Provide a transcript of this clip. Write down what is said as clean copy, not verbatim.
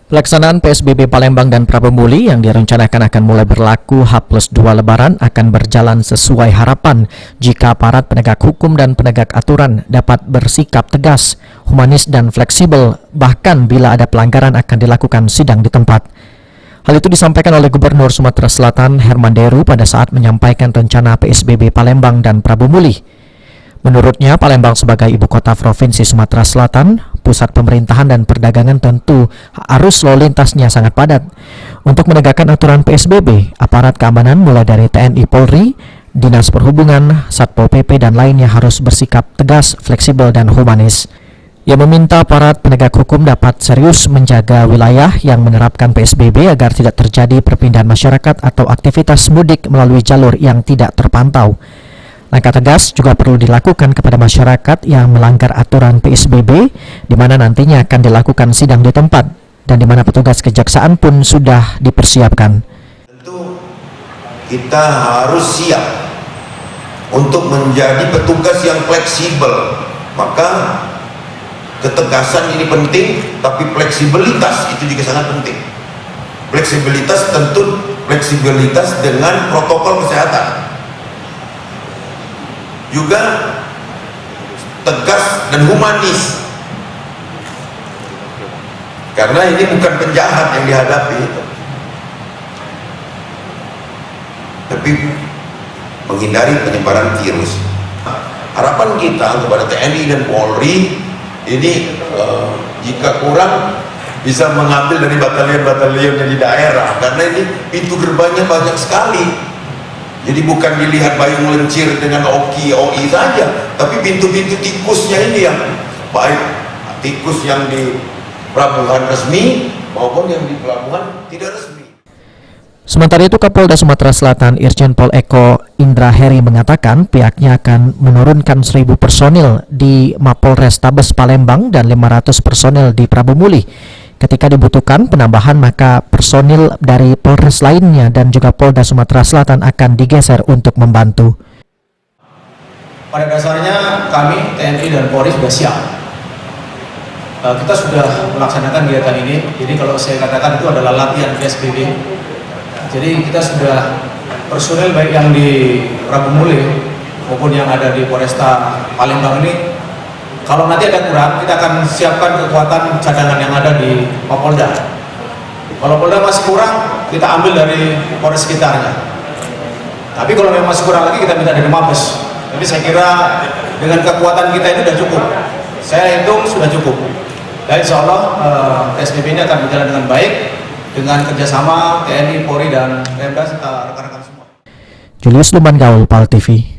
Pelaksanaan PSBB Palembang dan Prabomuli yang direncanakan akan mulai berlaku H+2 Lebaran akan berjalan sesuai harapan jika aparat penegak hukum dan penegak aturan dapat bersikap tegas, humanis dan fleksibel, bahkan bila ada pelanggaran akan dilakukan sidang di tempat. Hal itu disampaikan oleh Gubernur Sumatera Selatan Herman Deru pada saat menyampaikan rencana PSBB Palembang dan Prabomuli. Menurutnya, Palembang sebagai ibu kota Provinsi Sumatera Selatan, pusat pemerintahan dan perdagangan tentu arus lalu lintasnya sangat padat. Untuk menegakkan aturan PSBB, aparat keamanan mulai dari TNI Polri, Dinas Perhubungan, Satpol PP dan lainnya harus bersikap tegas, fleksibel dan humanis. Ia meminta aparat penegak hukum dapat serius menjaga wilayah yang menerapkan PSBB agar tidak terjadi perpindahan masyarakat atau aktivitas mudik melalui jalur yang tidak terpantau. Langkah tegas juga perlu dilakukan kepada masyarakat yang melanggar aturan PSBB, di mana nantinya akan dilakukan sidang di tempat, dan di mana petugas kejaksaan pun sudah dipersiapkan. Tentu kita harus siap untuk menjadi petugas yang fleksibel, maka ketegasan ini penting, tapi fleksibilitas itu juga sangat penting. Fleksibilitas tentu fleksibilitas dengan protokol kesehatan. Juga tegas dan humanis, karena ini bukan penjahat yang dihadapi, tapi menghindari penyebaran virus. Harapan kita kepada TNI dan Polri ini jika kurang bisa mengambil dari batalion-batalion yang di daerah, karena ini pintu gerbangnya banyak sekali. Jadi bukan dilihat payung lencir dengan OI saja, tapi pintu-pintu tikusnya ini yang baik, tikus yang di pelabuhan resmi maupun yang di pelabuhan tidak resmi. Sementara itu, Kapolda Sumatera Selatan Irjen Pol Eko Indra Heri mengatakan pihaknya akan menurunkan 1.000 personil di Mapolrestabes Palembang dan 500 personil di Prabomuli. Ketika dibutuhkan penambahan, maka personil dari Polres lainnya dan juga Polda Sumatera Selatan akan digeser untuk membantu. Pada dasarnya kami TNI dan Polri sudah siap. Kita sudah melaksanakan kegiatan ini. Jadi kalau saya katakan itu adalah latihan PSBB. Jadi kita sudah personil baik yang di Prabomuli maupun yang ada di Polresta Palembang ini. Kalau nanti ada kurang, kita akan siapkan kekuatan cadangan yang ada di Mapolda. Kalau Polda masih kurang, kita ambil dari Polres sekitarnya. Tapi kalau memang masih kurang lagi, kita minta dari Mabes. Jadi saya kira dengan kekuatan kita itu sudah cukup. Saya hitung sudah cukup. Dan insya Allah PSBB ini akan berjalan dengan baik dengan kerjasama TNI, Polri, dan Pemda serta rekan-rekan semua. Julius Luman Gaul, PAL TV.